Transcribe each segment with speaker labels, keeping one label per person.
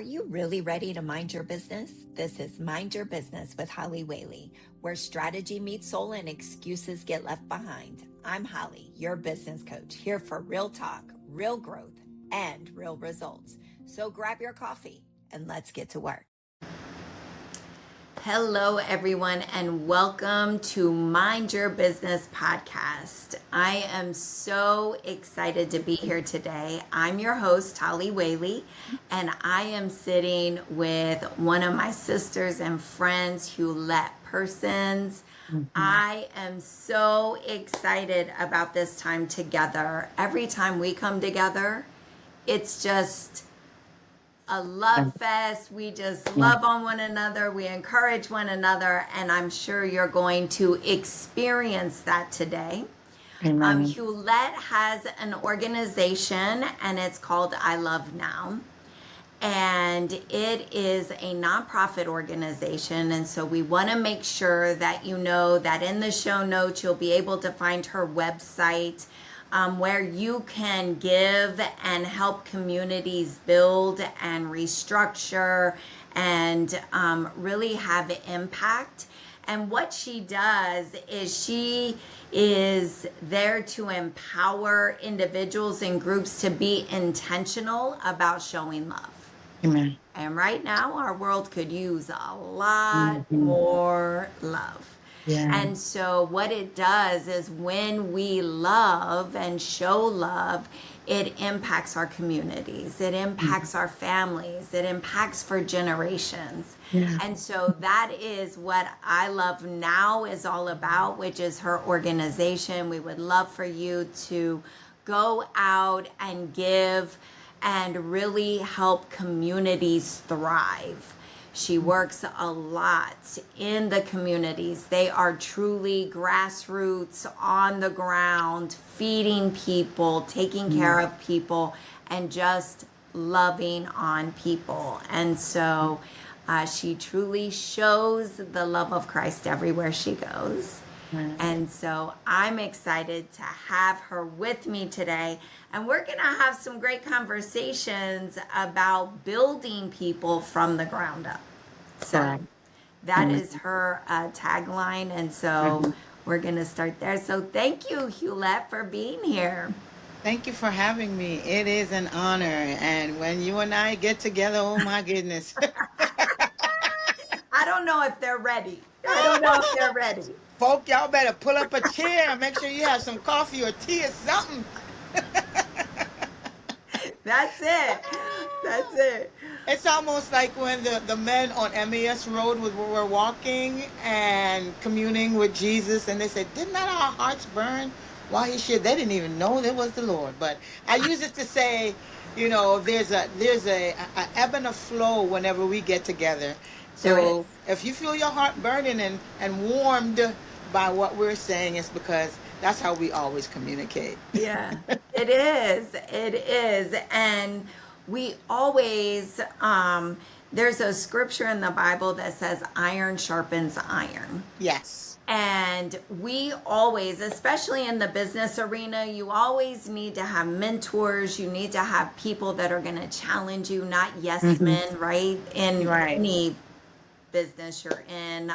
Speaker 1: Are you really ready to mind your business? This is Mind Your Business with Holly Whaley, where strategy meets soul and excuses get left behind. I'm Holly, your business coach, here for real talk, real growth, and real results. So grab your coffee and let's get to work. Hello, everyone, and welcome to Mind Your Business podcast. I am so excited to be here today. I'm your host, Holly Whaley, and I am sitting with one of my sisters and friends, Hewlette persons. I am so excited about this time together. Every time we come together, it's just a love fest. We just love on one another. We encourage one another. And I'm sure you're going to experience that today. Hewlette has an organization and it's called I Love Now. And it is a nonprofit organization. And so we want to make sure that you know that in the show notes, you'll be able to find her website, where you can give and help communities build and restructure and really have impact. And what she does is she is there to empower individuals and groups to be intentional about showing love.
Speaker 2: Amen.
Speaker 1: And right now, our world could use a lot more love.
Speaker 2: Yeah.
Speaker 1: And so what it does is when we love and show love, it impacts our communities, it impacts our families, it impacts for generations.
Speaker 2: Yeah.
Speaker 1: And so that is what I Love Now is all about, which is her organization. We would love for you to go out and give and really help communities thrive. She works a lot in the communities. They are truly grassroots, on the ground, feeding people, taking care of people, and just loving on people. And so she truly shows the love of Christ everywhere she goes. And so I'm excited to have her with me today. And we're going to have some great conversations about building people from the ground up. So that is her tagline. And so we're going to start there. So thank you, Hewlette, for being here.
Speaker 2: Thank you for having me. It is an honor. And when you and I get together, oh my goodness.
Speaker 1: I don't know if they're ready.
Speaker 2: Folk, y'all better pull up a chair. Make sure you have some coffee or tea or something.
Speaker 1: That's it.
Speaker 2: It's almost like when the men on Emmaus Road were walking and communing with Jesus, and they said, did not our hearts burn while he shared? They didn't even know it was the Lord. But I use it to say, you know, there's a ebb and a flow whenever we get together. So if you feel your heart burning and warmed by what we're saying, it's because that's how we always communicate.
Speaker 1: Yeah, it is. And we always, there's a scripture in the Bible that says iron sharpens iron.
Speaker 2: Yes.
Speaker 1: And we always, especially in the business arena, you always need to have mentors. You need to have people that are going to challenge you, not yes men, right? In any business you're in,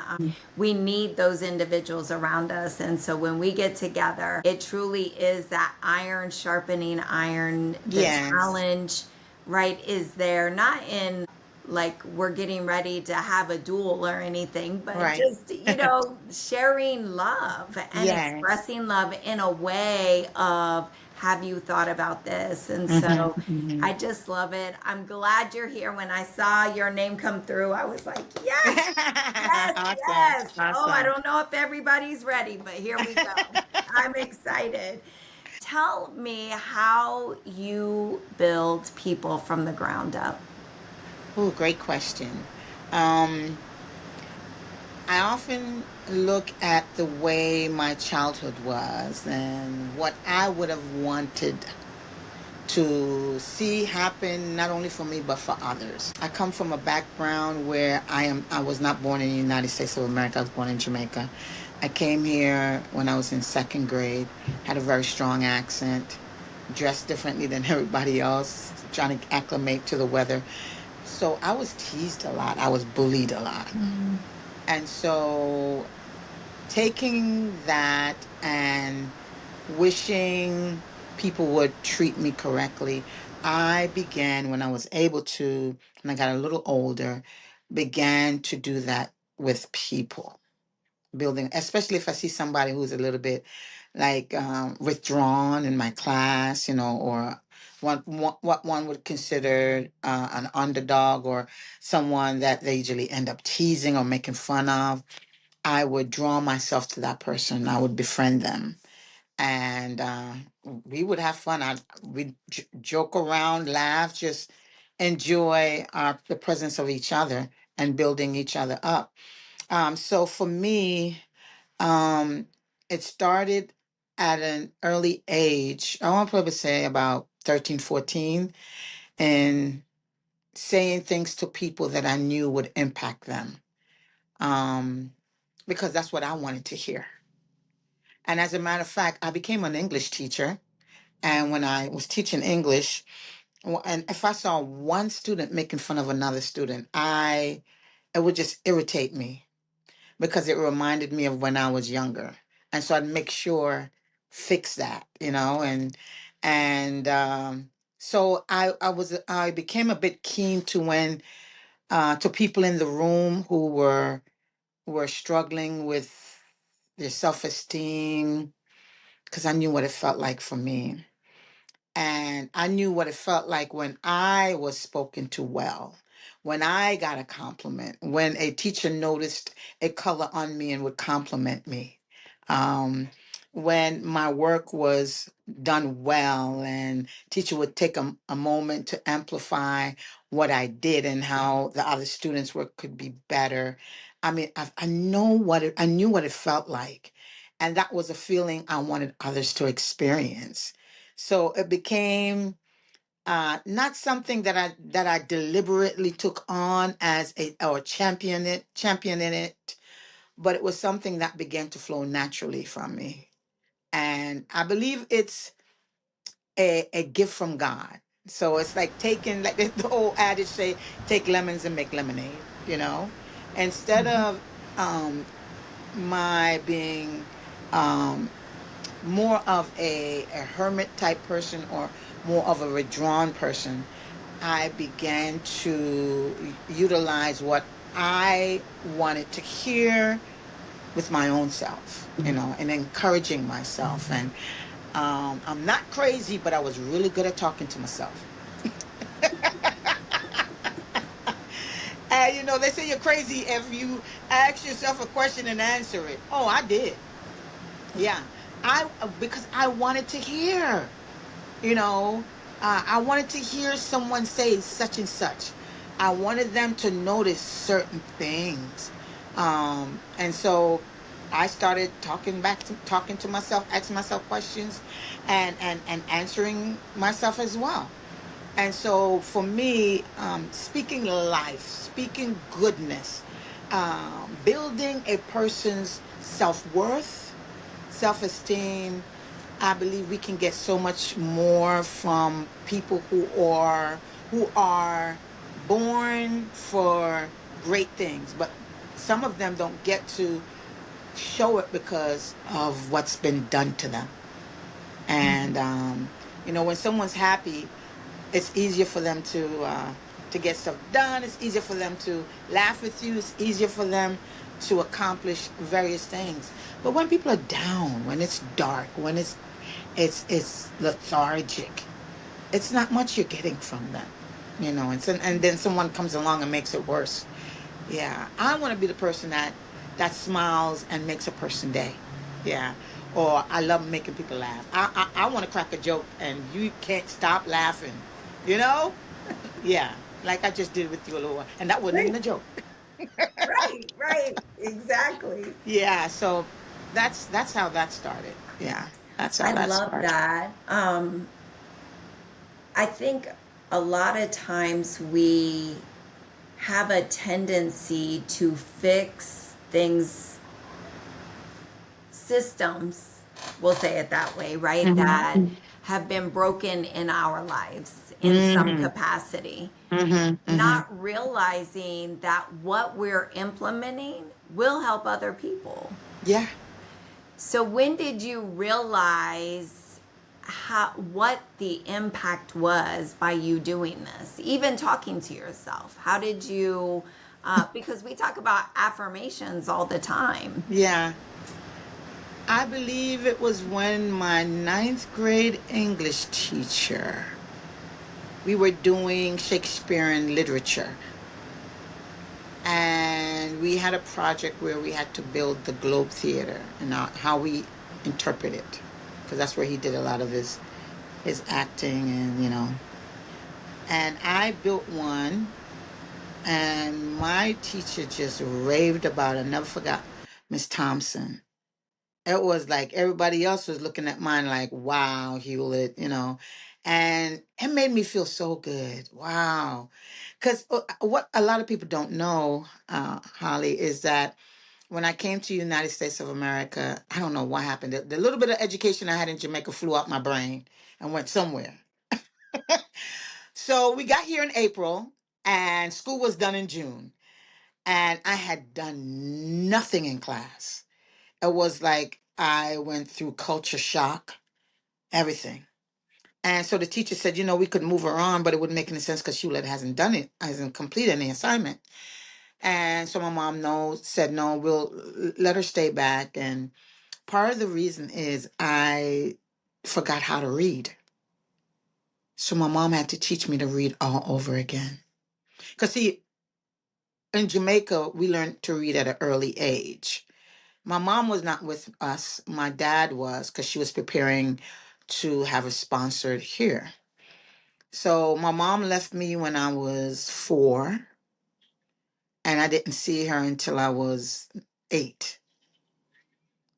Speaker 1: we need those individuals around us. And so when we get together, it truly is that iron sharpening iron. The challenge, right, is there, not in like we're getting ready to have a duel or anything, but just, you know, sharing love and expressing love in a way of, have you thought about this? And so I just love it. I'm glad you're here. When I saw your name come through, I was like, yes.
Speaker 2: Awesome.
Speaker 1: Oh, I don't know if everybody's ready, but here we go. I'm excited. Tell me how you build people from the ground up.
Speaker 2: Oh, great question. I often look at the way my childhood was and what I would have wanted to see happen, not only for me, but for others. I come from a background where I was not born in the United States of America. I was born in Jamaica. I came here when I was in second grade, had a very strong accent, dressed differently than everybody else, trying to acclimate to the weather. So I was teased a lot. I was bullied a lot.
Speaker 1: Mm.
Speaker 2: And so taking that and wishing people would treat me correctly, I began when I was able to, and I got a little older, began to do that with people, building, especially if I see somebody who's a little bit like withdrawn in my class, or what one would consider an underdog, or someone that they usually end up teasing or making fun of. I would draw myself to that person. I would befriend them, and we would have fun. We'd joke around, laugh, just enjoy the presence of each other and building each other up. So for me, um, it started at an early age. I want to probably say about 13, 14, and saying things to people that I knew would impact them, um, because that's what I wanted to hear. And as a matter of fact, I became an English teacher. And when I was teaching English, and if I saw one student making fun of another student, it would just irritate me because it reminded me of when I was younger. And so I'd make sure fix that, and so I became a bit keen to when to people in the room who were struggling with their self-esteem, because I knew what it felt like for me. And I knew what it felt like when I was spoken to well, when I got a compliment, when a teacher noticed a color on me and would compliment me, um, when my work was done well, and teacher would take a moment to amplify what I did and how the other students' work could be better. I mean, I knew what it felt like, and that was a feeling I wanted others to experience. So it became not something that I deliberately took on as a or championing it, but it was something that began to flow naturally from me. And I believe it's a gift from God. So it's like taking, like the old adage say, take lemons and make lemonade, Instead
Speaker 1: Mhm.
Speaker 2: of my being um more of a hermit type person, or more of a withdrawn person, I began to utilize what I wanted to hear with my own self, and encouraging myself. And I'm not crazy, but I was really good at talking to myself. And they say you're crazy if you ask yourself a question and answer it. Oh, I did. Yeah. Because I wanted to hear. I wanted to hear someone say such and such. I wanted them to notice certain things. And so I started talking to myself, asking myself questions, and answering myself as well. And so for me, speaking life, speaking goodness, building a person's self-worth, self-esteem, I believe we can get so much more from people who are born for great things, but some of them don't get to show it because of what's been done to them. And when someone's happy, it's easier for them to get stuff done. It's easier for them to laugh with you. It's easier for them to accomplish various things. But when people are down, when it's dark, when it's lethargic, it's not much you're getting from them, and then someone comes along and makes it worse. Yeah, I want to be the person that smiles and makes a person day. Yeah, or I love making people laugh. I want to crack a joke and you can't stop laughing. You know? Yeah, like I just did with you a little while, and that wasn't even
Speaker 1: Right,
Speaker 2: a joke.
Speaker 1: right, right. Exactly.
Speaker 2: Yeah, so that's how that started. Yeah, that's how
Speaker 1: I
Speaker 2: that
Speaker 1: love
Speaker 2: started.
Speaker 1: that. I think a lot of times we have a tendency to fix things, systems, we'll say it that way, right?
Speaker 2: Hmm.
Speaker 1: That have been broken in our lives. in some
Speaker 2: Mm-hmm.
Speaker 1: capacity,
Speaker 2: Mm-hmm. Mm-hmm.
Speaker 1: not realizing that what we're implementing will help other people.
Speaker 2: Yeah.
Speaker 1: So when did you realize what the impact was by you doing this? Even talking to yourself. How did you because we talk about affirmations all the time.
Speaker 2: Yeah. I believe it was when my ninth grade English teacher, we were doing Shakespearean literature. And we had a project where we had to build the Globe Theater and how we interpret it. Because that's where he did a lot of his acting and, And I built one, and my teacher just raved about it. I never forgot Miss Thompson. It was like everybody else was looking at mine like, wow, Hewlett. And it made me feel so good. Wow. Because what a lot of people don't know, Holly, is that when I came to the United States of America, I don't know what happened. The little bit of education I had in Jamaica flew out my brain and went somewhere. So we got here in April, and school was done in June. And I had done nothing in class. It was like I went through culture shock, everything. And so the teacher said, we could move her on, but it wouldn't make any sense because Hewlett hasn't completed any assignment. And so my mom said, no, we'll let her stay back. And part of the reason is I forgot how to read. So my mom had to teach me to read all over again. Because see, in Jamaica, we learned to read at an early age. My mom was not with us. My dad was, because she was preparing to have us sponsored here. So my mom left me when I was 4, and I didn't see her until I was 8.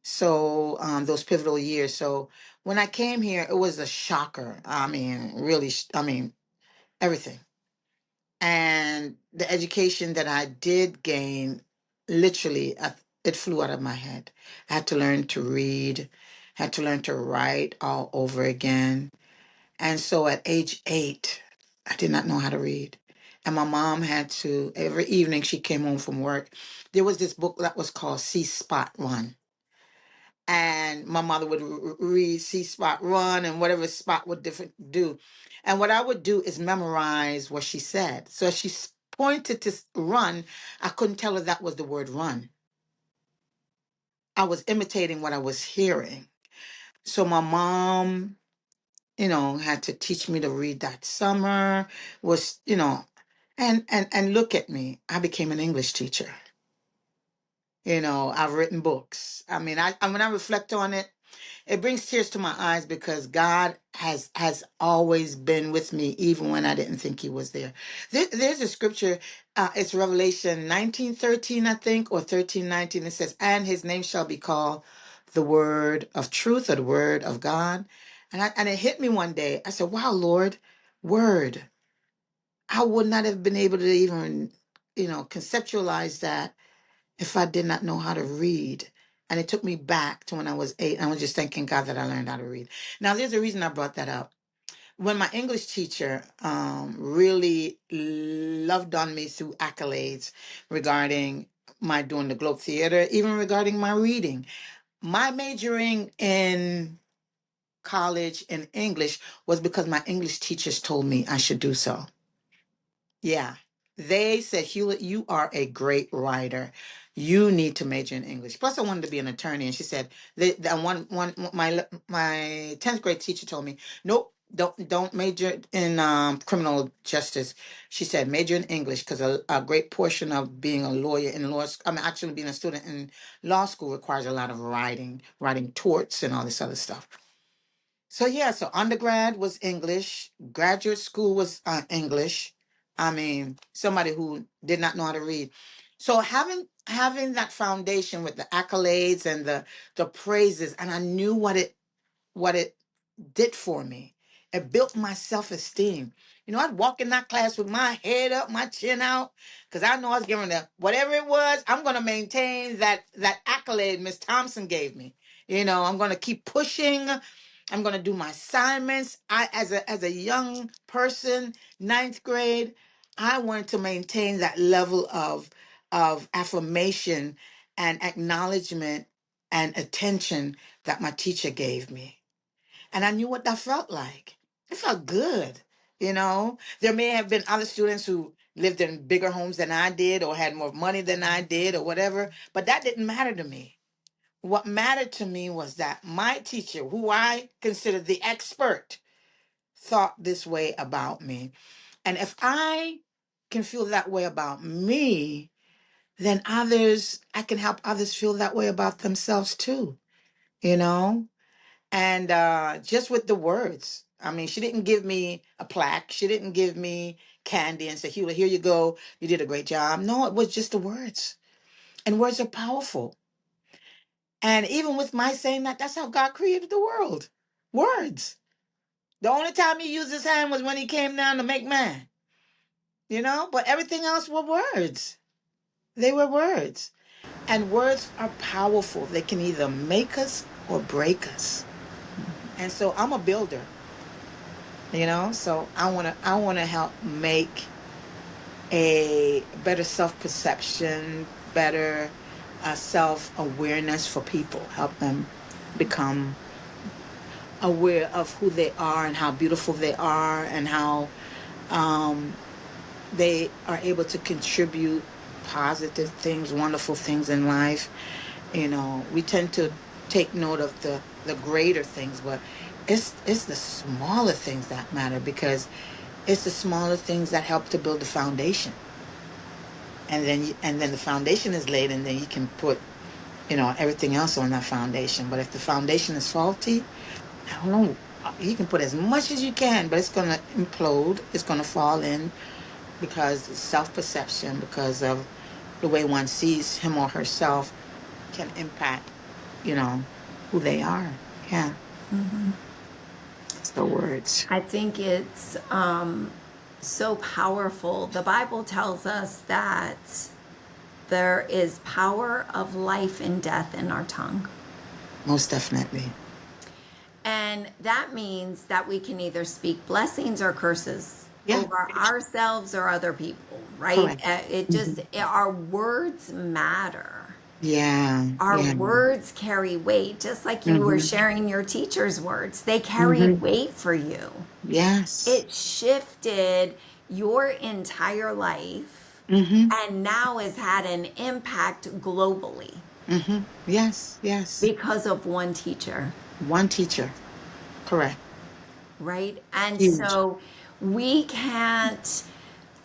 Speaker 2: So those pivotal years. So when I came here, it was a shocker. I mean, really, everything. And the education that I did gain, literally, it flew out of my head. I had to learn to read, had to learn to write all over again. And so at age 8, I did not know how to read. And my mom had to, every evening she came home from work, there was this book that was called See Spot Run. And my mother would read See Spot Run and whatever Spot would different do. And what I would do is memorize what she said. So if she pointed to run, I couldn't tell her that was the word run. I was imitating what I was hearing. So my mom, had to teach me to read that summer, was, and look at me. I became an English teacher. I've written books. I mean, when I reflect on it, it brings tears to my eyes because God has always been with me, even when I didn't think He was there. There's a scripture. It's Revelation 19:13, I think, or 13:19. It says, "And His name shall be called the Word of Truth," or the Word of God. And it hit me one day. I said, "Wow, Lord, Word." I would not have been able to even, conceptualize that if I did not know how to read. And it took me back to when I was 8. I was just thanking God that I learned how to read. Now, there's a reason I brought that up. When my English teacher really loved on me through accolades regarding my doing the Globe Theater, even regarding my reading, my majoring in college in English was because my English teachers told me I should do so. Yeah. They said, Hewlett, you are a great writer. You need to major in English. Plus, I wanted to be an attorney. And she said, my 10th grade teacher told me, nope, don't major in criminal justice. She said, major in English because a great portion of being a lawyer in law school, actually being a student in law school requires a lot of writing torts and all this other stuff. So yeah, so undergrad was English, graduate school was English. I mean, somebody who did not know how to read. So having that foundation with the accolades and the praises, and I knew what it did for me. It built my self-esteem. I'd walk in that class with my head up, my chin out, because I know I was giving whatever it was, I'm going to maintain that accolade Miss Thompson gave me. I'm going to keep pushing I'm going to do my assignments. As a young person, ninth grade, I wanted to maintain that level of affirmation and acknowledgement and attention that my teacher gave me. And I knew what that felt like. It felt good. There may have been other students who lived in bigger homes than I did or had more money than I did or whatever, but that didn't matter to me. What mattered to me was that my teacher, who I considered the expert, thought this way about me. And if I can feel that way about me, then I can help others feel that way about themselves too, you know? And just with the words. I mean, she didn't give me a plaque. She didn't give me candy and say, Hewlette, here you go. You did a great job. No, it was just the words. And words are powerful. And even with my saying that, that's how God created the world. Words. The only time he used his hand was when he came down to make man. But everything else were words. They were words. And words are powerful. They can either make us or break us. And so I'm a builder. So I want to help make a better self-perception, better self-awareness for people, help them become aware of who they are and how beautiful they are and how they are able to contribute positive things, wonderful things in life. We tend to take note of the greater things, but it's the smaller things that matter, because it's the smaller things that help to build the foundation. And then the foundation is laid, and then you can put everything else on that foundation. But if the foundation is faulty, I don't know, you can put as much as you can, but it's going to implode. It's going to fall in, because self-perception, because of the way one sees him or herself, can impact, who they are. Yeah.
Speaker 1: Mm-hmm.
Speaker 2: It's the words.
Speaker 1: I think it's so powerful. The Bible tells us that there is power of life and death in our tongue.
Speaker 2: Most definitely.
Speaker 1: And that means that we can either speak blessings or curses over ourselves or other people, right?
Speaker 2: Correct.
Speaker 1: Our words matter.
Speaker 2: Yeah.
Speaker 1: Our words carry weight, just like you were sharing your teacher's words. They carry weight for you.
Speaker 2: Yes.
Speaker 1: It shifted your entire life and now has had an impact globally.
Speaker 2: Yes.
Speaker 1: Because of one teacher.
Speaker 2: One teacher. Correct.
Speaker 1: Right? And
Speaker 2: Huge.
Speaker 1: so we can't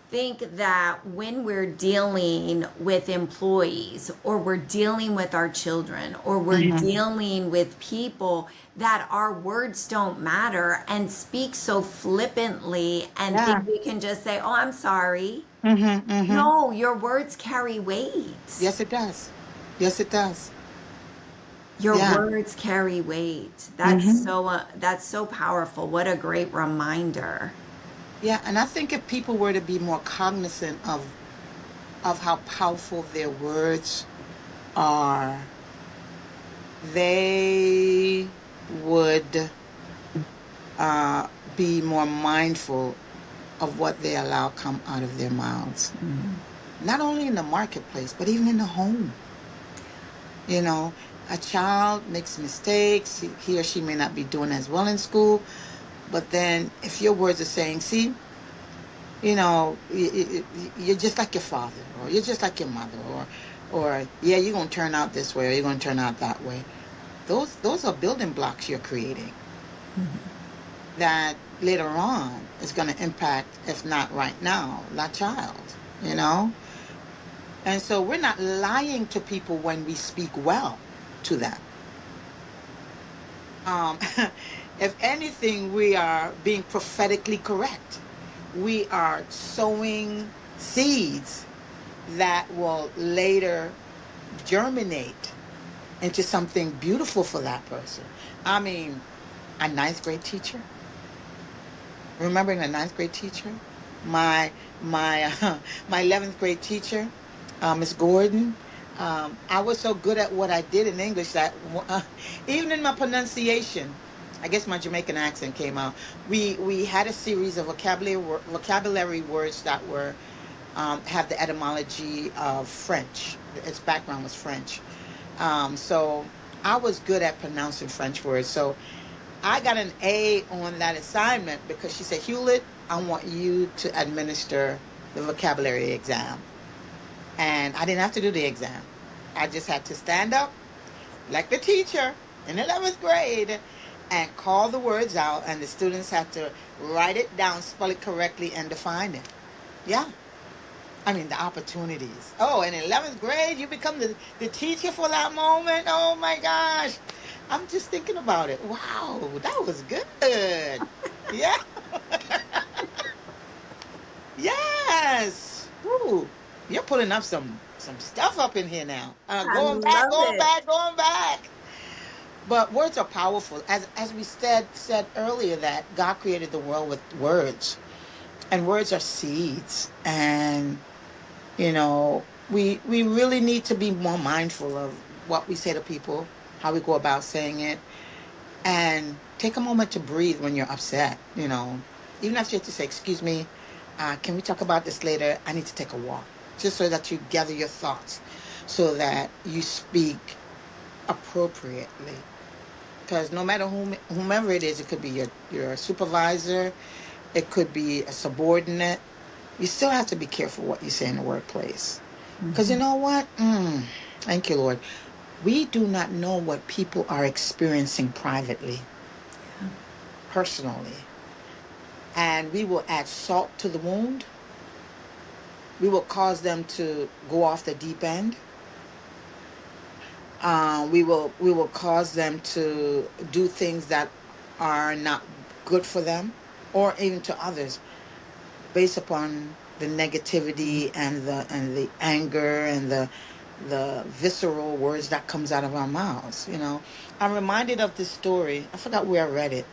Speaker 1: think that when we're dealing with employees, or we're dealing with our children, or we're dealing with people, that our words don't matter, and speak so flippantly and think we can just say, oh, I'm sorry. No, your words carry weight.
Speaker 2: Yes, it does. Yes, it does.
Speaker 1: Your words carry weight. That's so powerful. What a great reminder.
Speaker 2: Yeah, and I think if people were to be more cognizant of how powerful their words are, they would be more mindful of what they allow come out of their mouths. Not only in the marketplace, but even in the home. A child makes mistakes. He or she may not be doing as well in school, but then if your words are saying, see, you're just like your father, or you're just like your mother, or yeah, you're going to turn out this way, or you're going to turn out that way. Those are building blocks you're creating that later on is going to impact, if not right now, that child, And so we're not lying to people when we speak well to them. If anything, we are being prophetically correct. We are sowing seeds that will later germinate into something beautiful for that person. I mean, a ninth grade teacher. Remembering a ninth grade teacher? My 11th grade teacher, Miss Gordon. I was so good at what I did in English that even in my pronunciation, I guess my Jamaican accent came out. We had a series of vocabulary words that were have the etymology of French. Its background was French. So I was good at pronouncing French words. So I got an A on that assignment because she said, Hewlett, I want you to administer the vocabulary exam. And I didn't have to do the exam. I just had to stand up like the teacher in 11th grade and call the words out, and the students had to write it down, spell it correctly, and define it. Yeah. I mean, the opportunities. Oh, in 11th grade, you become the teacher for that moment. Oh my gosh. I'm just thinking about it. Wow, that was good. Yeah. Yes. Ooh, you're pulling up some stuff up in here now.
Speaker 1: I
Speaker 2: Going back,
Speaker 1: love
Speaker 2: going
Speaker 1: it.
Speaker 2: back, going back. But words are powerful. As we said earlier, that God created the world with words, and words are seeds. And we really need to be more mindful of what we say to people, how we go about saying it, and take a moment to breathe when you're upset. Even if you have to say, "Excuse me, can we talk about this later? I need to take a walk," just so that you gather your thoughts, so that you speak appropriately. Because no matter whomever it is, it could be your supervisor, it could be a subordinate. You still have to be careful what you say in the workplace. Because you
Speaker 1: Mhm.
Speaker 2: know what? Thank you, Lord. We do not know what people are experiencing privately,
Speaker 1: Yeah.
Speaker 2: personally. And we will add salt to the wound. We will cause them to go off the deep end. We will cause them to do things that are not good for them or even to others, based upon the negativity and the anger and the visceral words that comes out of our mouths. I'm reminded of this story. I forgot where I read it,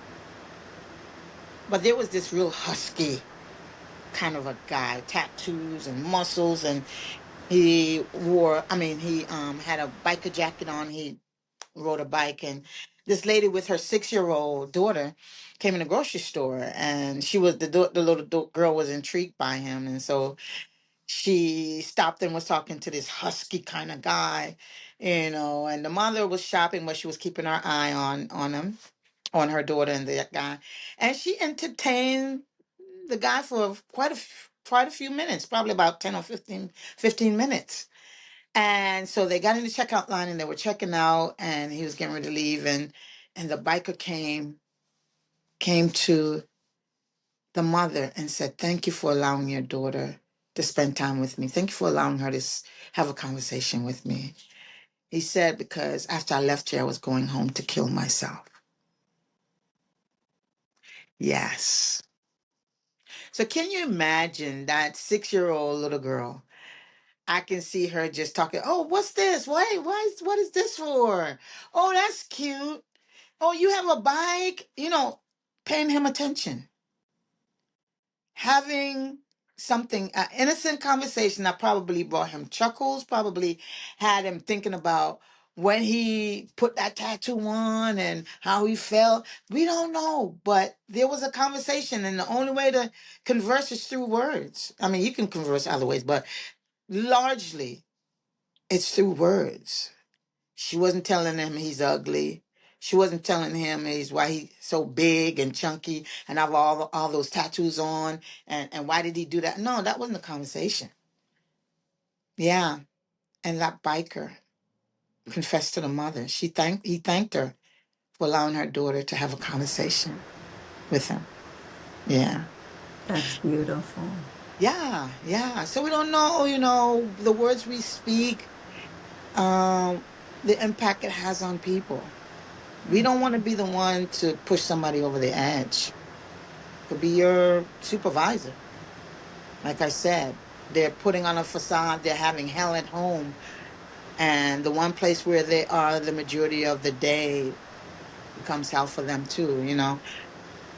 Speaker 2: but there was this real husky kind of a guy, tattoos and muscles, and he had a biker jacket on. He rode a bike, and this lady with her 6-year-old daughter came in the grocery store, and the little girl was intrigued by him, and so she stopped and was talking to this husky kind of guy, and the mother was shopping, but she was keeping her eye on him, on her daughter and the guy, and she entertained the guy for quite a few minutes, probably about 10 or 15 minutes. And so they got in the checkout line and they were checking out, and he was getting ready to leave, and the biker came to the mother and said, "Thank you for allowing your daughter to spend time with me. Thank you for allowing her to have a conversation with me." He said, "Because after I left here, I was going home to kill myself." Yes. So can you imagine that 6-year-old little girl? I can see her just talking. "Oh, what's this? What is this for? Oh, that's cute. Oh, you have a bike?" Paying him attention, having something, an innocent conversation that probably brought him chuckles, probably had him thinking about when he put that tattoo on and how he felt. We don't know, but there was a conversation, and the only way to converse is through words. I mean, you can converse other ways, but largely it's through words. She wasn't telling him he's ugly. She wasn't telling him why he's so big and chunky and have all those tattoos on, and why did he do that? No, that wasn't the conversation. Yeah, and that biker confessed to the mother. He thanked her for allowing her daughter to have a conversation with him. Yeah.
Speaker 1: That's beautiful.
Speaker 2: Yeah, yeah. So we don't know, the words we speak, um, the impact it has on people. We don't want to be the one to push somebody over the edge. Could be your supervisor. Like I said, they're putting on a facade, they're having hell at home. And the one place where they are the majority of the day becomes hell for them too.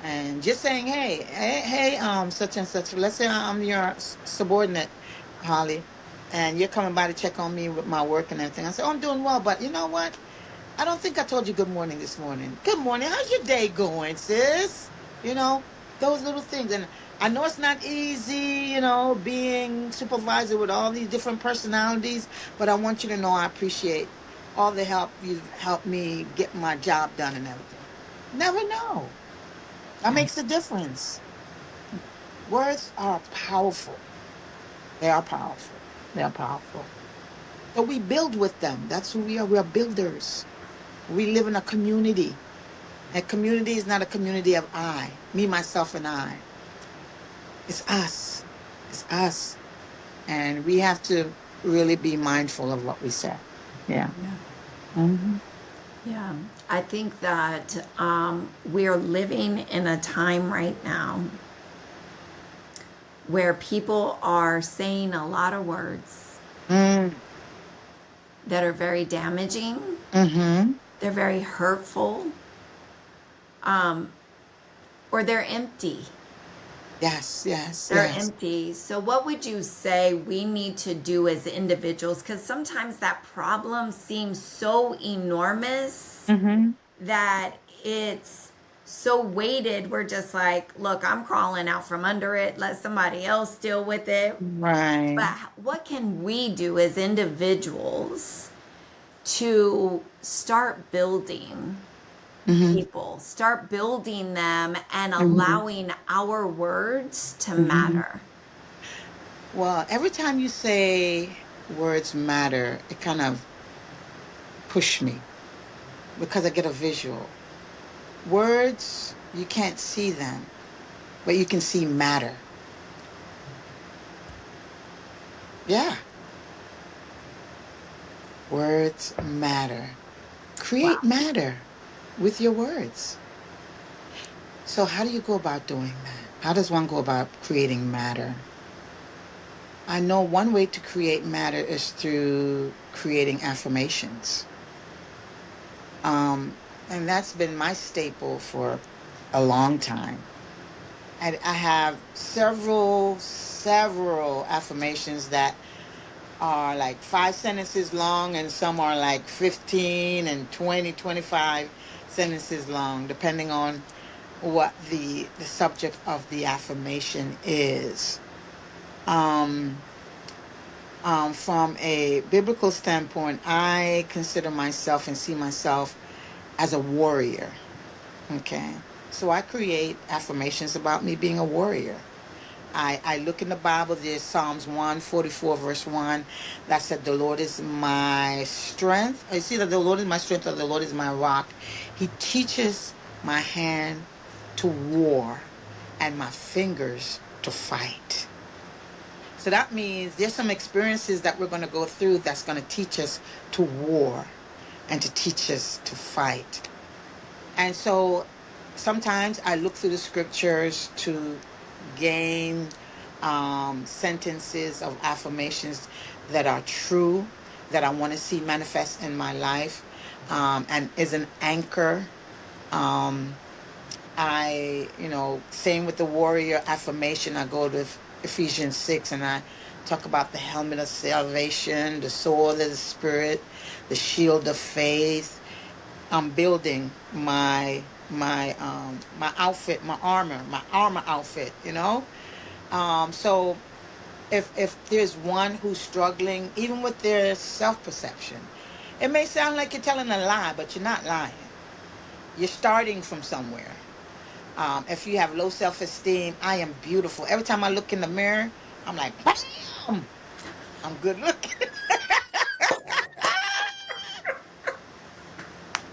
Speaker 2: And just saying, hey, such and such. Let's say I'm your subordinate, Holly, and you're coming by to check on me with my work and everything. I say, "Oh, I'm doing well, but you know what? I don't think I told you good morning this morning. Good morning. How's your day going, sis? You know, those little things. And I know it's not easy, being supervisor with all these different personalities, but I want you to know I appreciate all the help you've helped me get my job done and everything. Never know. That
Speaker 1: Yeah.
Speaker 2: makes a difference. Words are powerful. They are powerful. They are powerful. So we build with them. That's who we are. We are builders. We live in a community. A community is not a community of I, me, myself, and I. It's us. It's us. And we have to really be mindful of what we say. Yeah.
Speaker 1: Yeah.
Speaker 2: Hmm.
Speaker 1: Yeah. I think that we're living in a time right now where people are saying a lot of words
Speaker 2: Mm.
Speaker 1: that are very damaging,
Speaker 2: Mm-hmm.
Speaker 1: they're very hurtful, um, or they're empty.
Speaker 2: Yes, yes,
Speaker 1: They're
Speaker 2: yes.
Speaker 1: empty. So, what would you say we need to do as individuals? Because sometimes that problem seems so enormous
Speaker 2: Mm-hmm.
Speaker 1: that it's so weighted. We're just like, look, I'm crawling out from under it. Let somebody else deal with it.
Speaker 2: Right.
Speaker 1: But what can we do as individuals to start building
Speaker 2: Mm-hmm.
Speaker 1: people, start building them, and
Speaker 2: Mm-hmm.
Speaker 1: allowing our words to
Speaker 2: Mm-hmm.
Speaker 1: matter?
Speaker 2: Well, every time you say words matter, it kind of push me because I get a visual. Words, you can't see them, but you can see matter. Yeah. Words matter.
Speaker 1: Wow.
Speaker 2: Create matter with your words. So, how do you go about doing that? How does one go about creating matter? I know one way to create matter is through creating affirmations. And that's been my staple for a long time. I have several affirmations that are like 5 sentences long, and some are like 15 and 20, 25 sentences long, depending on what the subject of the affirmation is. Um, from a biblical standpoint, I consider myself and see myself as a warrior. Okay. So I create affirmations about me being a warrior. I look in the Bible, there's Psalms 144, verse 1, that said, the Lord is my strength. It's either the Lord is my strength or the Lord is my rock. He teaches my hand to war and my fingers to fight. So that means there's some experiences that we're going to go through that's going to teach us to war and to teach us to fight. And so sometimes I look through the scriptures to gain sentences of affirmations that are true, that I want to see manifest in my life, and is an anchor. Um, same with the warrior affirmation, I go to Ephesians 6 and I talk about the helmet of salvation, the sword of the spirit, the shield of faith. I'm building my outfit, my armor outfit. So if there's one who's struggling even with their self-perception, it may sound like you're telling a lie, but you're not lying. You're starting from somewhere. If you have low self-esteem, I am beautiful. Every time I look in the mirror, I'm like, bam, I'm good looking.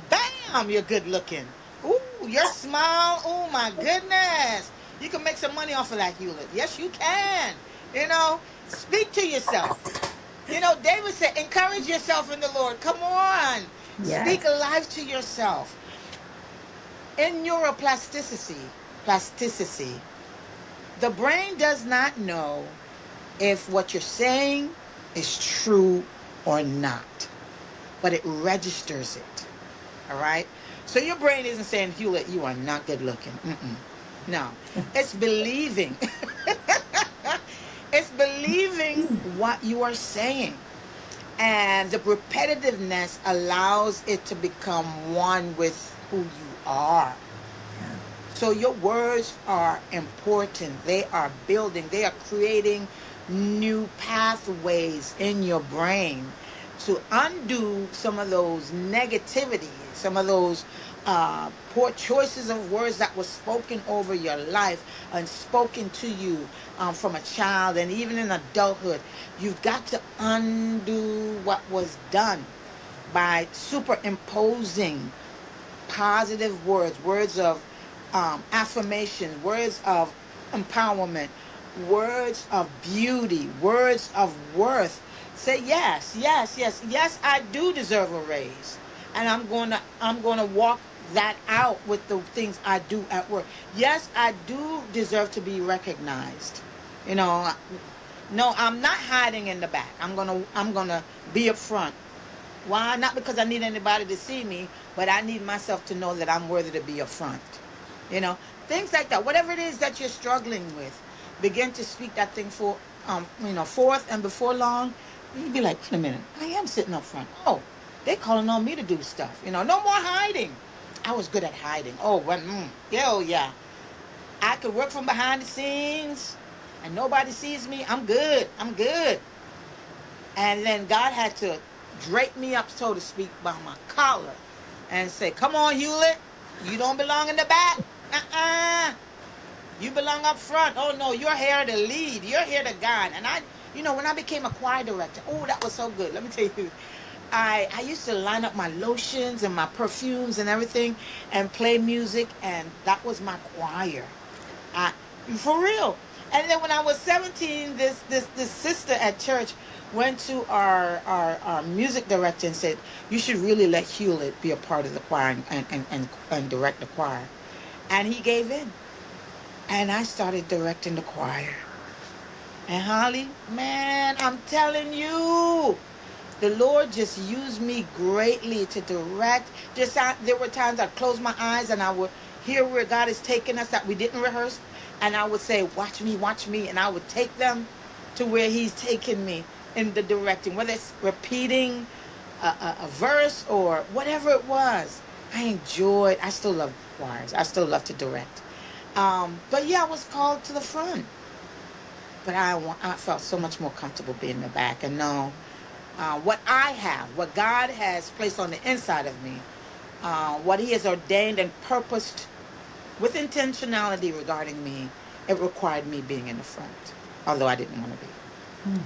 Speaker 2: Bam, you're good looking. Ooh, your smile. Oh my goodness. You can make some money off of that, Hewlette. Yes, you can. Speak to yourself. David said, encourage yourself in the Lord. Come on.
Speaker 1: Yes.
Speaker 2: Speak life to yourself. In plasticity, the brain does not know if what you're saying is true or not, but it registers it. All right. So your brain isn't saying, Hewlette, you are not good looking. Mm-mm. No, it's believing. It's believing what you are saying. And the repetitiveness allows it to become one with who you are.
Speaker 1: Yeah.
Speaker 2: So your words are important. They are building, they are creating new pathways in your brain to undo some of those negativity, some of those poor choices of words that were spoken over your life and spoken to you from a child and even in adulthood. You've got to undo what was done by superimposing positive words, words of affirmation, words of empowerment, words of beauty, words of worth. Say yes, yes, yes, yes, I do deserve a raise. And I'm gonna walk that out with the things I do at work. Yes, I do deserve to be recognized. You know, no, I'm not hiding in the back. I'm gonna be up front. Why? Not because I need anybody to see me, but I need myself to know that I'm worthy to be up front. You know, things like that. Whatever it is that you're struggling with, begin to speak that thing forth, and before long, you'll be like, wait a minute, I am sitting up front. Oh, they calling on me to do stuff. No more hiding. I was good at hiding. Oh, yeah, oh yeah. I could work from behind the scenes, and nobody sees me. I'm good. I'm good. And then God had to drape me up, so to speak, by my collar and say, come on, Hewlett, you don't belong in the back. You belong up front. Oh, no, you're here to lead. You're here to guide. And when I became a choir director, oh, that was so good. Let me tell you, I used to line up my lotions and my perfumes and everything and play music, and that was my choir. I, for real. And then when I was 17, this sister at church went to our music director and said, you should really let Hewlett be a part of the choir and direct the choir. And he gave in. And I started directing the choir. And Holly, man, I'm telling you, the Lord just used me greatly to direct. There were times I'd close my eyes and I would hear where God is taking us that we didn't rehearse. And I would say, watch me, watch me. And I would take them to where he's taken me in the directing, whether it's repeating a verse or whatever it was. I still love choirs. I still love to direct. But yeah, I was called to the front. But I felt so much more comfortable being in the back. And no, what God has placed on the inside of me, what he has ordained and purposed with intentionality regarding me, it required me being in the front, although I didn't want to be.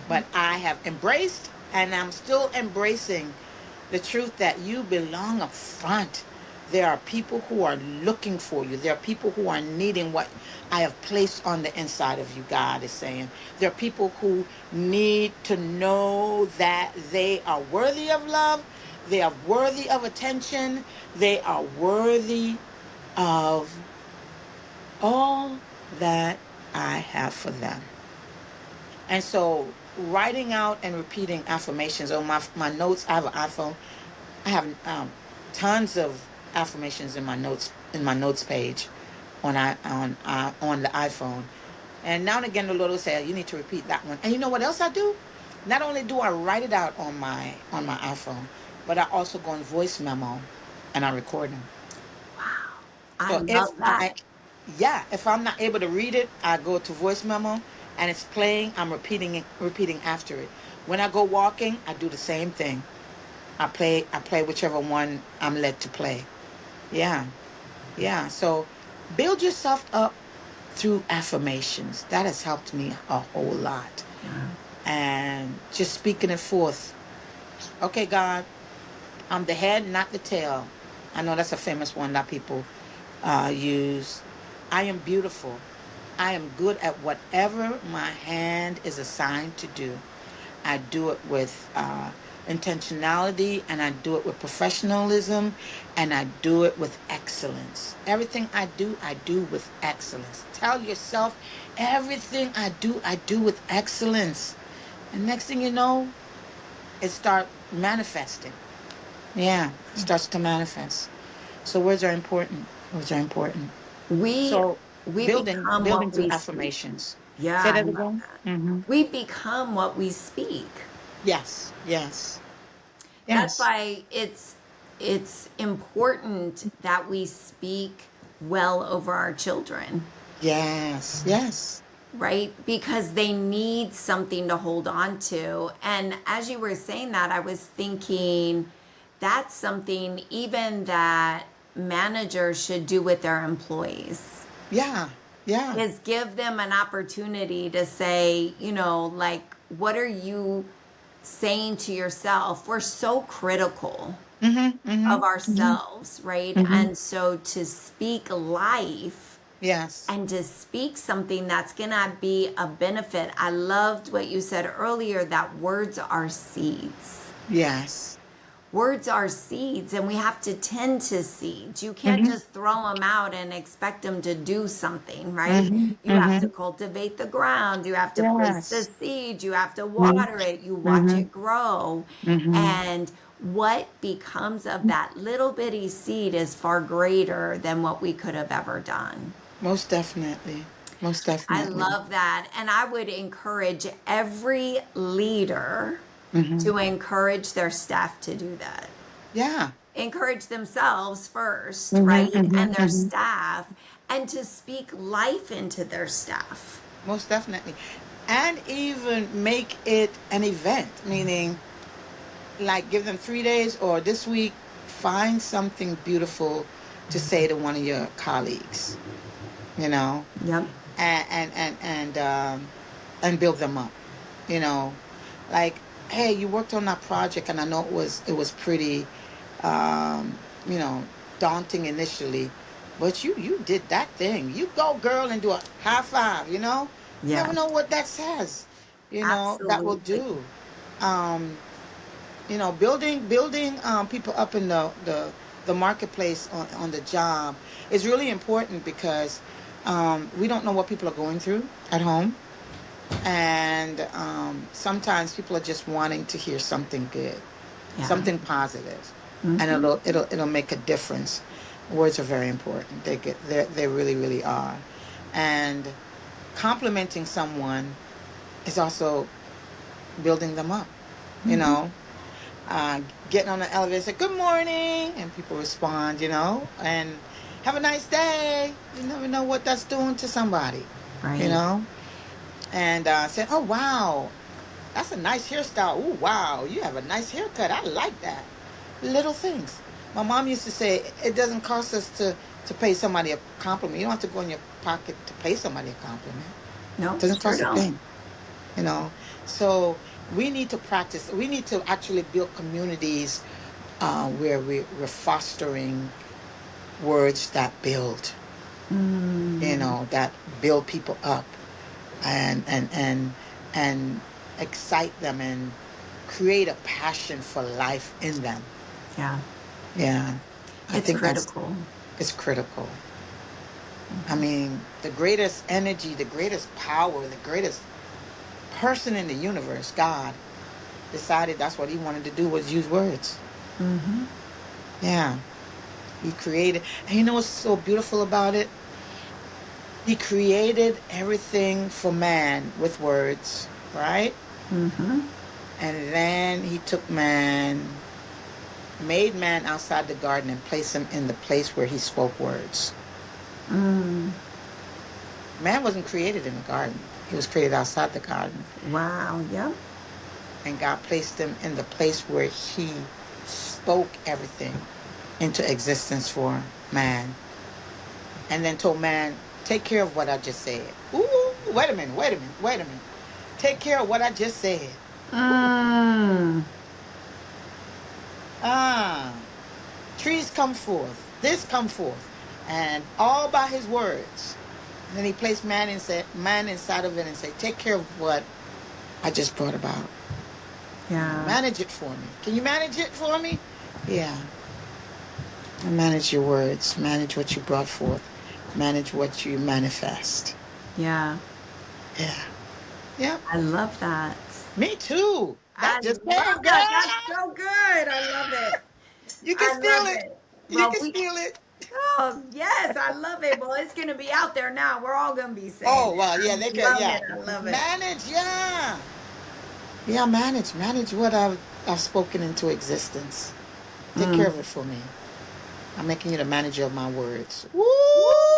Speaker 2: But I have embraced, and I'm still embracing the truth that you belong up front. There are people who are looking for you. There are people who are needing what I have placed on the inside of you, God is saying. There are people who need to know that they are worthy of love. They are worthy of attention. They are worthy of all that I have for them. And so writing out and repeating affirmations on my notes, I have an iPhone. I have tons of affirmations in my notes page on the iPhone. And now and again the Lord will say, you need to repeat that one. And you know what else I do? Not only do I write it out on my iPhone, but I also go on voice memo and I record them.
Speaker 1: Wow. I
Speaker 2: So
Speaker 1: love that.
Speaker 2: if I'm not able to read it, I go to voice memo and it's playing. I'm repeating after it. When I go walking, I do the same thing. I play whichever one I'm led to play. Yeah. Yeah. So build yourself up through affirmations. That has helped me a whole lot.
Speaker 1: Yeah.
Speaker 2: And just speaking it forth. Okay, God, I'm the head, not the tail. I know that's a famous one that people use. I am beautiful. I am good at whatever my hand is assigned to do. I do it with intentionality, and I do it with professionalism, and I do it with excellence. Everything I do with excellence. Tell yourself, everything I do with excellence. And next thing you know, it starts manifesting. Yeah, it starts to manifest. So words are important. Words are important.
Speaker 1: We
Speaker 2: So
Speaker 1: we become
Speaker 2: building
Speaker 1: what
Speaker 2: through
Speaker 1: we speak.
Speaker 2: affirmations.
Speaker 1: Yeah,
Speaker 2: Say
Speaker 1: I
Speaker 2: that
Speaker 1: love
Speaker 2: again.
Speaker 1: that.
Speaker 2: Mm-hmm.
Speaker 1: We become what we speak.
Speaker 2: Yes, yes.
Speaker 1: That's
Speaker 2: Yes.
Speaker 1: why it's important that we speak well over our children,
Speaker 2: Yes. Yes.
Speaker 1: right? Because they need something to hold on to. And as you were saying that, I was thinking that's something even that managers should do with their employees,
Speaker 2: Yeah. Yeah.
Speaker 1: is give them an opportunity to say, like, what are you saying to yourself? We're so critical
Speaker 2: Mm-hmm.
Speaker 1: of
Speaker 2: Mm-hmm. Mm-hmm.
Speaker 1: ourselves, right?
Speaker 2: Mm-hmm.
Speaker 1: And so to speak life
Speaker 2: Yes.
Speaker 1: and to speak something that's going to be a benefit. I loved what you said earlier, that words are seeds.
Speaker 2: Yes.
Speaker 1: Words are seeds, and we have to tend to seeds. You can't
Speaker 2: Mm-hmm.
Speaker 1: just throw them out and expect them to do something, right?
Speaker 2: Mm-hmm.
Speaker 1: You have to
Speaker 2: Mm-hmm.
Speaker 1: cultivate the ground. You have to place the
Speaker 2: Yes.
Speaker 1: seed. You have to
Speaker 2: Mm-hmm.
Speaker 1: water it. You watch
Speaker 2: Mm-hmm.
Speaker 1: it grow.
Speaker 2: Mm-hmm.
Speaker 1: And what becomes of that little bitty seed is far greater than what we could have ever done.
Speaker 2: Most definitely. Most
Speaker 1: I
Speaker 2: definitely.
Speaker 1: love that. And I would encourage every leader
Speaker 2: Mm-hmm.
Speaker 1: to encourage their staff to do that.
Speaker 2: Yeah.
Speaker 1: Encourage themselves first,
Speaker 2: Mm-hmm.
Speaker 1: right?
Speaker 2: Mm-hmm.
Speaker 1: And their
Speaker 2: Mm-hmm.
Speaker 1: staff, and to speak life into their staff.
Speaker 2: Most definitely. And even make it an event, meaning like give them 3 days or this week, find something beautiful to say to one of your colleagues, you know,
Speaker 1: Yep.
Speaker 2: and and build them up, you know, like, hey, you worked on that project and I know it was pretty, um, you know, daunting initially, but you did that thing. You go, girl, and do a high five. You never
Speaker 1: Yeah.
Speaker 2: know what that says. That will
Speaker 1: Absolutely.
Speaker 2: do. Um, building people up in the marketplace on the job is really important because we don't know what people are going through at home, and sometimes people are just wanting to hear something good,
Speaker 1: Yeah.
Speaker 2: something positive, and
Speaker 1: Hmm.
Speaker 2: it'll make a difference. Words are very important. They really really are, and complimenting someone is also building them up. You
Speaker 1: Hmm.
Speaker 2: know, uh, getting on the elevator, say good morning, and people respond. And have a nice day. You never know what that's doing to somebody. You
Speaker 1: Right.
Speaker 2: know, and saying, oh wow, that's a nice hairstyle. Oh wow, you have a nice haircut. I like that. Little things. My mom used to say it doesn't cost us to pay somebody a compliment. You don't have to go in your pocket to pay somebody a compliment. It
Speaker 1: No,
Speaker 2: doesn't
Speaker 1: sure
Speaker 2: cost a
Speaker 1: don't.
Speaker 2: thing. you know so we need to practice. We need to actually build communities where we're fostering words that build,
Speaker 1: Mm.
Speaker 2: that build people up, and excite them and create a passion for life in them.
Speaker 1: Yeah.
Speaker 2: Yeah, I
Speaker 1: It's
Speaker 2: think that's
Speaker 1: critical.
Speaker 2: it's critical. I
Speaker 1: Hmm.
Speaker 2: mean, the greatest energy, the greatest power, the greatest person in the universe, God, decided that's what he wanted to do, was use words.
Speaker 1: Hmm.
Speaker 2: Yeah. He created, and you know what's so beautiful about it? He created everything for man with words, right?
Speaker 1: Hmm.
Speaker 2: And then he took man, made man outside the garden and placed him in the place where he spoke words.
Speaker 1: Mm.
Speaker 2: Man wasn't created in the garden. He was created outside the garden.
Speaker 1: Wow. Yep.
Speaker 2: And God placed him in the place where he spoke everything into existence for man. And then told man, take care of what I just said. Ooh, wait a minute, wait a minute, wait a minute. Take care of what I just said.
Speaker 1: Mm.
Speaker 2: Ah, trees come forth, this come forth, and all by his words. And then he placed man inside of it and said, take care of what I just brought about.
Speaker 1: Yeah.
Speaker 2: Manage it for me. Can you manage it for me? Yeah. And manage your words, manage what you brought forth, manage what you manifest.
Speaker 1: Yeah.
Speaker 2: Yeah. Yep.
Speaker 1: I love that.
Speaker 2: Me too.
Speaker 1: I
Speaker 2: That just
Speaker 1: love
Speaker 2: came,
Speaker 1: that. That's
Speaker 2: girl.
Speaker 1: so good. I love it.
Speaker 2: You can
Speaker 1: I
Speaker 2: steal
Speaker 1: love
Speaker 2: it.
Speaker 1: it.
Speaker 2: You
Speaker 1: Well,
Speaker 2: can steal it.
Speaker 1: oh, yes, I love it. Well, it's going to be out there now. We're all going to be saying
Speaker 2: Oh,
Speaker 1: it.
Speaker 2: well,
Speaker 1: I
Speaker 2: yeah, they could,
Speaker 1: love
Speaker 2: yeah.
Speaker 1: it. I love it.
Speaker 2: Manage, yeah. Yeah, manage what I've spoken into existence. Take care
Speaker 1: Mm.
Speaker 2: of it for me. I'm making you the manager of my words. Woo!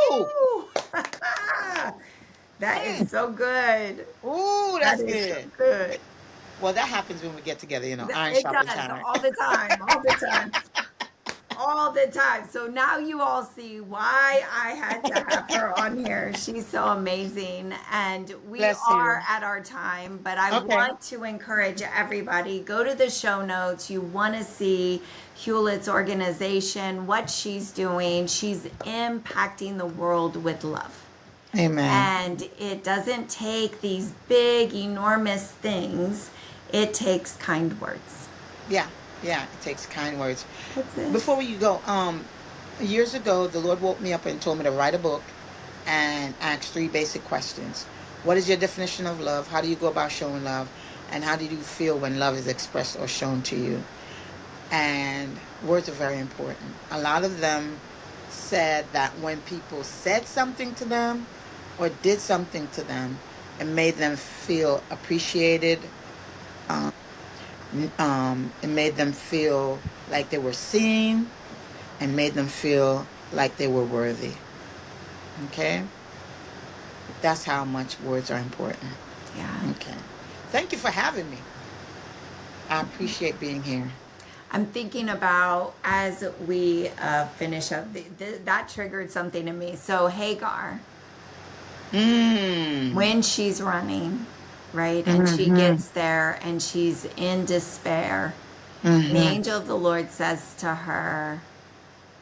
Speaker 1: Woo! That is
Speaker 2: Mm.
Speaker 1: so good.
Speaker 2: Ooh,
Speaker 1: That
Speaker 2: that's
Speaker 1: is so
Speaker 2: good.
Speaker 1: good.
Speaker 2: Well, that happens when we get together, iron
Speaker 1: It
Speaker 2: sharpens
Speaker 1: does
Speaker 2: iron.
Speaker 1: all the time, all the time, all the time. So now you all see why I had to have her on here. She's so amazing. And we
Speaker 2: Bless
Speaker 1: are
Speaker 2: you.
Speaker 1: at our time, but I
Speaker 2: Okay.
Speaker 1: want to encourage everybody go to the show notes. You want to see Hewlett's organization, what she's doing. She's impacting the world with love.
Speaker 2: Amen.
Speaker 1: And it doesn't take these big, enormous things. It takes kind words.
Speaker 2: Yeah, yeah, it takes kind words.
Speaker 1: That's it.
Speaker 2: Before you go, years ago, the Lord woke me up and told me to write a book and ask three basic questions. What is your definition of love? How do you go about showing love? And how do you feel when love is expressed or shown to you? And words are very important. A lot of them said that when people said something to them or did something to them, it made them feel appreciated. Um, it made them feel like they were seen and made them feel like they were worthy. Okay? That's how much words are important.
Speaker 1: Yeah.
Speaker 2: Okay. Thank you for having me. I appreciate being here.
Speaker 1: I'm thinking about as we finish up, that triggered something in me. So, Hagar,
Speaker 2: Mm.
Speaker 1: when she's running, right, and she
Speaker 2: Mm-hmm.
Speaker 1: gets there and she's in despair, the
Speaker 2: Mm-hmm.
Speaker 1: angel of the Lord says to her,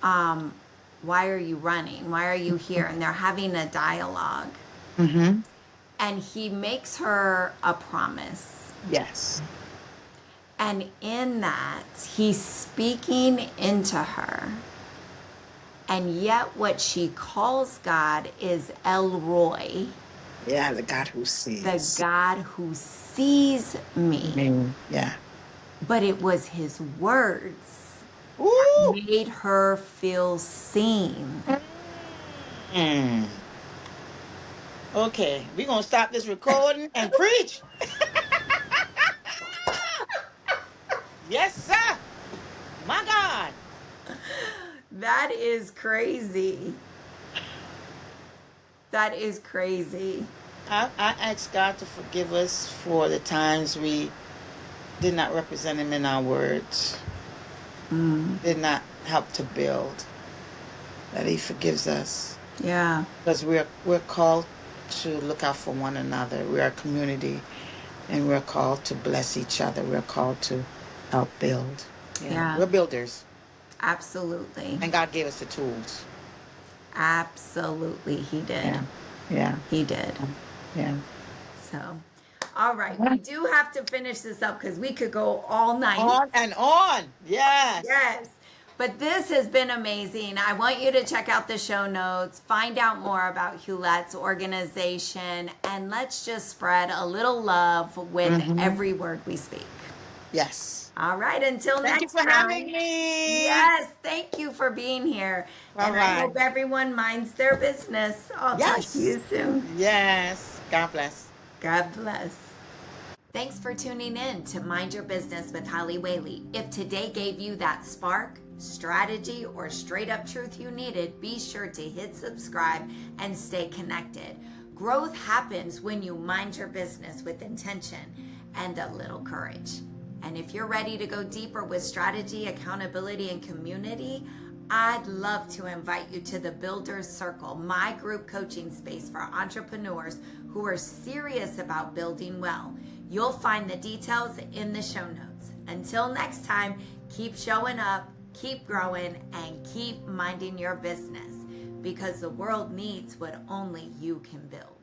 Speaker 1: why are you running? Why are you here? And they're having a dialogue.
Speaker 2: Mm-hmm.
Speaker 1: And he makes her a promise.
Speaker 2: Yes.
Speaker 1: And in that, he's speaking into her. And yet, what she calls God is El Roy,
Speaker 2: Yeah, the God who
Speaker 1: the
Speaker 2: sees.
Speaker 1: God who sees me.
Speaker 2: Yeah.
Speaker 1: But it was his words that
Speaker 2: Ooh.
Speaker 1: made her feel seen.
Speaker 2: Mm. Okay, we're gonna stop this recording and preach. Yes, sir. My God.
Speaker 1: That is crazy. That is crazy.
Speaker 2: I ask God to forgive us for the times we did not represent him in our words, did not help to build, that he forgives us.
Speaker 1: Yeah.
Speaker 2: Because we're called to look out for one another. We are a community and we're called to bless each other. We're called to help build.
Speaker 1: Yeah.
Speaker 2: We're builders.
Speaker 1: Absolutely.
Speaker 2: And God gave us the tools.
Speaker 1: Absolutely, he did.
Speaker 2: Yeah.
Speaker 1: He did.
Speaker 2: Yeah.
Speaker 1: So, all right. We do have to finish this up because we could go all night.
Speaker 2: On and on. Yes.
Speaker 1: Yes. But this has been amazing. I want you to check out the show notes, find out more about Hewlette's organization, and let's just spread a little love with every word we speak.
Speaker 2: Yes.
Speaker 1: All right. Until
Speaker 2: Thank you
Speaker 1: next
Speaker 2: for
Speaker 1: time.
Speaker 2: having me.
Speaker 1: Yes. Thank you for being here. And I
Speaker 2: Bye-bye.
Speaker 1: hope everyone minds their business. I'll talk to you soon.
Speaker 2: Yes. God bless.
Speaker 1: God bless. Thanks for tuning in to Mind Your Business with Holly Whaley. If today gave you that spark, strategy, or straight up truth you needed, be sure to hit subscribe and stay connected. Growth happens when you mind your business with intention and a little courage. And if you're ready to go deeper with strategy, accountability, and community, I'd love to invite you to the Builders Circle, my group coaching space for entrepreneurs who are serious about building well. You'll find the details in the show notes. Until next time, keep showing up, keep growing, and keep minding your business because the world needs what only you can build.